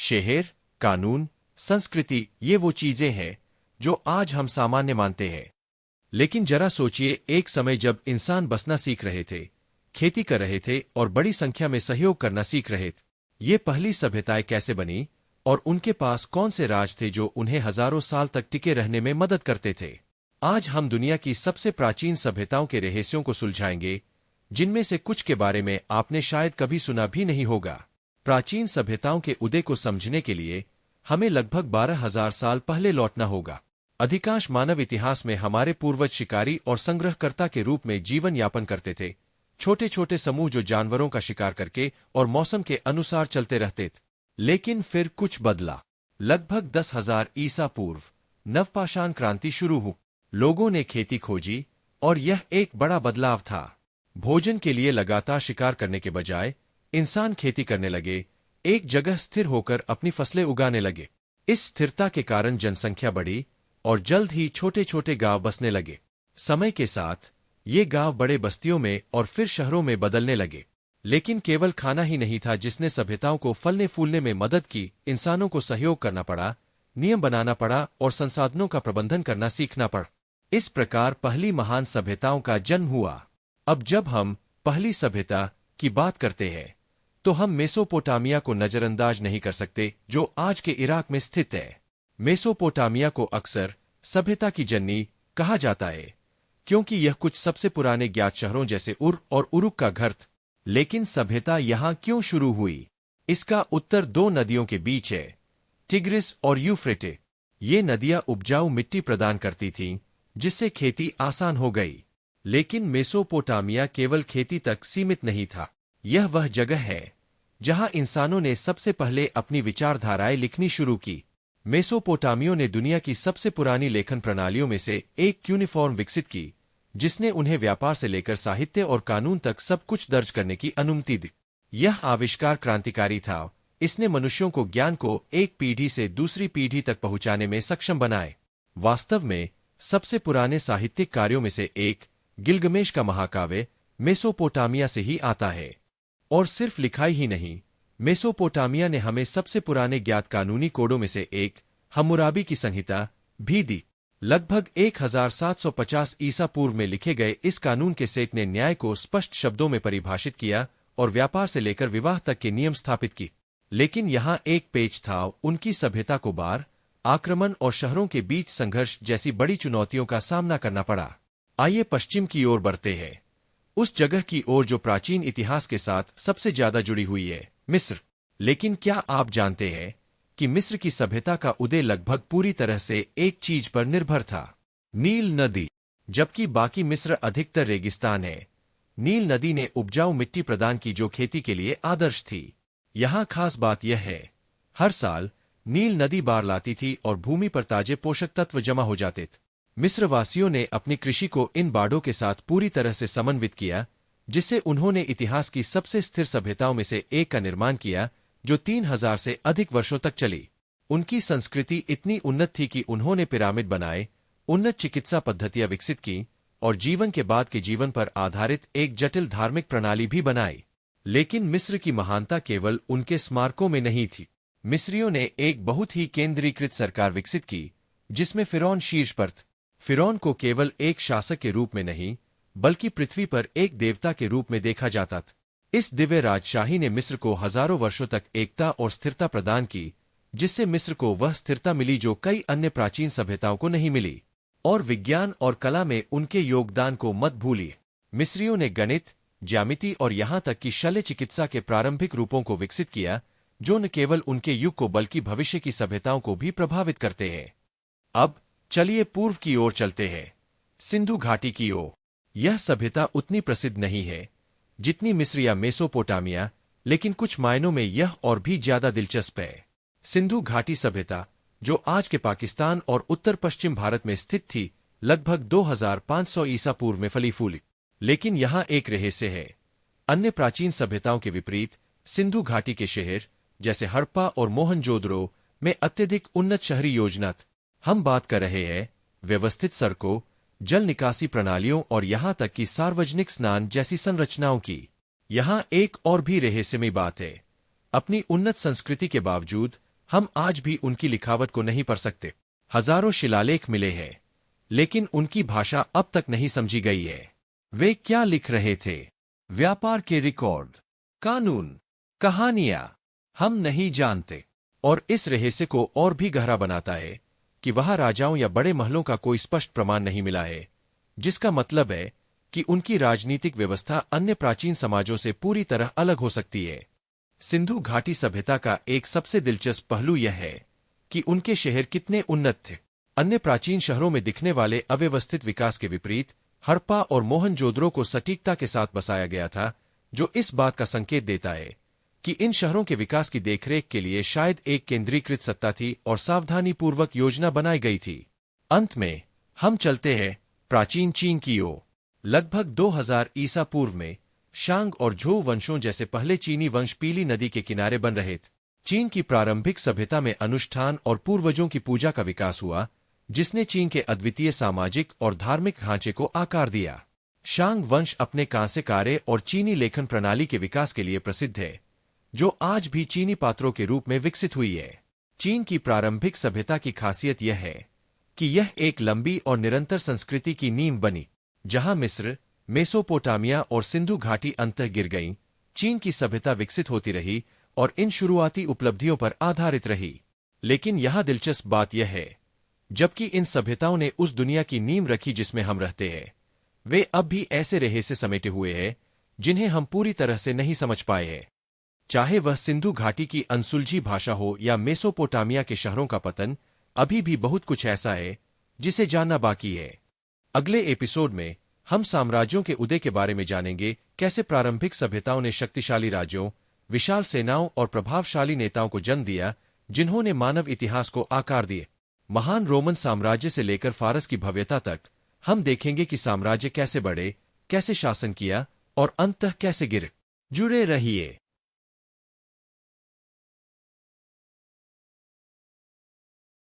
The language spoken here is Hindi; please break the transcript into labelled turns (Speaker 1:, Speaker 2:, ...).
Speaker 1: शहर, कानून, संस्कृति, ये वो चीजें हैं जो आज हम सामान्य मानते हैं। लेकिन जरा सोचिए, एक समय जब इंसान बसना सीख रहे थे, खेती कर रहे थे और बड़ी संख्या में सहयोग करना सीख रहे थे, ये पहली सभ्यताएं कैसे बनी और उनके पास कौन से राज थे जो उन्हें हजारों साल तक टिके रहने में मदद करते थे। आज हम दुनिया की सबसे प्राचीन सभ्यताओं के रहस्यों को सुलझाएंगे, जिनमें से कुछ के बारे में आपने शायद कभी सुना भी नहीं होगा। प्राचीन सभ्यताओं के उदय को समझने के लिए हमें लगभग 12,000 साल पहले लौटना होगा। अधिकांश मानव इतिहास में हमारे पूर्वज शिकारी और संग्रहकर्ता के रूप में जीवन यापन करते थे, छोटे छोटे समूह जो जानवरों का शिकार करके और मौसम के अनुसार चलते रहते थे। लेकिन फिर कुछ बदला। लगभग 10,000 ईसा पूर्व नवपाषाण क्रांति शुरू हुई। लोगों ने खेती खोजी और यह एक बड़ा बदलाव था। भोजन के लिए लगातार शिकार करने के बजाय इंसान खेती करने लगे, एक जगह स्थिर होकर अपनी फसलें उगाने लगे। इस स्थिरता के कारण जनसंख्या बढ़ी और जल्द ही छोटे छोटे गांव बसने लगे। समय के साथ ये गांव बड़े बस्तियों में और फिर शहरों में बदलने लगे। लेकिन केवल खाना ही नहीं था जिसने सभ्यताओं को फलने फूलने में मदद की। इंसानों को सहयोग करना पड़ा, नियम बनाना पड़ा और संसाधनों का प्रबंधन करना सीखना पड़ा। इस प्रकार पहली महान सभ्यताओं का जन्म हुआ। अब जब हम पहली सभ्यता की बात करते हैं तो हम मेसोपोटामिया को नजरअंदाज नहीं कर सकते, जो आज के इराक में स्थित है। मेसोपोटामिया को अक्सर सभ्यता की जननी कहा जाता है क्योंकि यह कुछ सबसे पुराने ज्ञात शहरों जैसे उर और उरुक का घर था। लेकिन सभ्यता यहां क्यों शुरू हुई? इसका उत्तर दो नदियों के बीच है, टिग्रिस और यूफ्रेटे। ये नदियां उपजाऊ मिट्टी प्रदान करती थीं, जिससे खेती आसान हो गई। लेकिन मेसोपोटामिया केवल खेती तक सीमित नहीं था। यह वह जगह है जहां इंसानों ने सबसे पहले अपनी विचारधाराएं लिखनी शुरू की। मेसोपोटामियों ने दुनिया की सबसे पुरानी लेखन प्रणालियों में से एक क्यूनिफॉर्म विकसित की, जिसने उन्हें व्यापार से लेकर साहित्य और कानून तक सब कुछ दर्ज करने की अनुमति दी। यह आविष्कार क्रांतिकारी था। इसने मनुष्यों को ज्ञान को एक पीढ़ी से दूसरी पीढ़ी तक पहुंचाने में सक्षम बनाए। वास्तव में सबसे पुराने साहित्यिक कार्यों में से एक गिलगमेश का महाकाव्य मेसोपोटामिया से ही आता है। और सिर्फ लिखाई ही नहीं, मेसोपोटामिया ने हमें सबसे पुराने ज्ञात कानूनी कोडों में से एक हम्मुराबी की संहिता भी दी। लगभग 1750 ईसा पूर्व में लिखे गए इस कानून के सेट ने न्याय को स्पष्ट शब्दों में परिभाषित किया और व्यापार से लेकर विवाह तक के नियम स्थापित की। लेकिन यहाँ एक पेच था, उनकी सभ्यता को बाढ़, आक्रमण और शहरों के बीच संघर्ष जैसी बड़ी चुनौतियों का सामना करना पड़ा। आइए पश्चिम की ओर बढ़ते हैं, उस जगह की ओर जो प्राचीन इतिहास के साथ सबसे ज्यादा जुड़ी हुई है, मिस्र। लेकिन क्या आप जानते हैं कि मिस्र की सभ्यता का उदय लगभग पूरी तरह से एक चीज पर निर्भर था, नील नदी। जबकि बाकी मिस्र अधिकतर रेगिस्तान है, नील नदी ने उपजाऊ मिट्टी प्रदान की जो खेती के लिए आदर्श थी। यहाँ खास बात यह है, हर साल नील नदी बाढ़ लाती थी और भूमि पर ताजे पोषक तत्व जमा हो जाते थे। मिस्रवासियों ने अपनी कृषि को इन बाढ़ों के साथ पूरी तरह से समन्वित किया, जिससे उन्होंने इतिहास की सबसे स्थिर सभ्यताओं में से एक का निर्माण किया जो 3000 से अधिक वर्षों तक चली। उनकी संस्कृति इतनी उन्नत थी कि उन्होंने पिरामिड बनाए, उन्नत चिकित्सा पद्धतियां विकसित की और जीवन के बाद के जीवन पर आधारित एक जटिल धार्मिक प्रणाली भी बनाई। लेकिन मिस्र की महानता केवल उनके स्मारकों में नहीं थी। मिस्रियों ने एक बहुत ही केंद्रीकृत सरकार विकसित की, जिसमें फिरौन शीर्ष पर था। फिरौन को केवल एक शासक के रूप में नहीं, बल्कि पृथ्वी पर एक देवता के रूप में देखा जाता था। इस दिव्य राजशाही ने मिस्र को हजारों वर्षों तक एकता और स्थिरता प्रदान की, जिससे मिस्र को वह स्थिरता मिली जो कई अन्य प्राचीन सभ्यताओं को नहीं मिली। और विज्ञान और कला में उनके योगदान को मत भूलिए। मिस्रियों ने गणित, ज्यामिति और यहाँ तक कि शल्य चिकित्सा के प्रारंभिक रूपों को विकसित किया, जो न केवल उनके युग को बल्कि भविष्य की सभ्यताओं को भी प्रभावित करते हैं। अब चलिए पूर्व की ओर चलते हैं, सिंधु घाटी की ओर। यह सभ्यता उतनी प्रसिद्ध नहीं है जितनी मिस्र या मेसोपोटामिया, लेकिन कुछ मायनों में यह और भी ज्यादा दिलचस्प है। सिंधु घाटी सभ्यता, जो आज के पाकिस्तान और उत्तर पश्चिम भारत में स्थित थी, लगभग 2500 ईसा पूर्व में फली फूली। लेकिन यहाँ एक रहस्य है। अन्य प्राचीन सभ्यताओं के विपरीत सिंधु घाटी के शहर जैसे हड़प्पा और मोहनजोदड़ो में अत्यधिक उन्नत शहरी योजना थी। हम बात कर रहे हैं व्यवस्थित सड़कों, जल निकासी प्रणालियों और यहाँ तक कि सार्वजनिक स्नान जैसी संरचनाओं की। यहाँ एक और भी रहस्यमयी बात है। अपनी उन्नत संस्कृति के बावजूद हम आज भी उनकी लिखावट को नहीं पढ़ सकते। हजारों शिलालेख मिले हैं, लेकिन उनकी भाषा अब तक नहीं समझी गई है। वे क्या लिख रहे थे? व्यापार के रिकॉर्ड, कानून, कहानियां, हम नहीं जानते। और इस रहस्य को और भी गहरा बनाता है कि वह राजाओं या बड़े महलों का कोई स्पष्ट प्रमाण नहीं मिला है, जिसका मतलब है कि उनकी राजनीतिक व्यवस्था अन्य प्राचीन समाजों से पूरी तरह अलग हो सकती है। सिंधु घाटी सभ्यता का एक सबसे दिलचस्प पहलू यह है कि उनके शहर कितने उन्नत थे। अन्य प्राचीन शहरों में दिखने वाले अव्यवस्थित विकास के विपरीत हड़प्पा और मोहनजोदड़ो को सटीकता के साथ बसाया गया था, जो इस बात का संकेत देता है कि इन शहरों के विकास की देखरेख के लिए शायद एक केंद्रीकृत सत्ता थी और सावधानीपूर्वक योजना बनाई गई थी। अंत में हम चलते हैं प्राचीन चीन की ओर। लगभग 2000 ईसा पूर्व में शांग और झोउ वंशों जैसे पहले चीनी वंश पीली नदी के किनारे बन रहे थे। चीन की प्रारंभिक सभ्यता में अनुष्ठान और पूर्वजों की पूजा का विकास हुआ, जिसने चीन के अद्वितीय सामाजिक और धार्मिक ढांचे को आकार दिया। शांग वंश अपने कांस्य कार्य और चीनी लेखन प्रणाली के विकास के लिए प्रसिद्ध है, जो आज भी चीनी पात्रों के रूप में विकसित हुई है। चीन की प्रारंभिक सभ्यता की खासियत यह है कि यह एक लंबी और निरंतर संस्कृति की नींव बनी, जहां मिस्र, मेसोपोटामिया और सिंधु घाटी अंततः गिर गईं। चीन की सभ्यता विकसित होती रही और इन शुरुआती उपलब्धियों पर आधारित रही। लेकिन यहां दिलचस्प बात यह है, जबकि इन सभ्यताओं ने उस दुनिया की नींव रखी जिसमें हम रहते हैं, वे अब भी ऐसे रहस्य समेटे हुए हैं जिन्हें हम पूरी तरह से नहीं समझ पाए हैं। चाहे वह सिंधु घाटी की अनसुलझी भाषा हो या मेसोपोटामिया के शहरों का पतन, अभी भी बहुत कुछ ऐसा है जिसे जानना बाकी है। अगले एपिसोड में हम साम्राज्यों के उदय के बारे में जानेंगे, कैसे प्रारंभिक सभ्यताओं ने शक्तिशाली राज्यों, विशाल सेनाओं और प्रभावशाली नेताओं को जन्म दिया, जिन्होंने मानव इतिहास को आकार दिए। महान रोमन साम्राज्य से लेकर फारस की भव्यता तक हम देखेंगे कि साम्राज्य कैसे बढ़े, कैसे शासन किया और अंततः कैसे गिरे। जुड़े रहिए।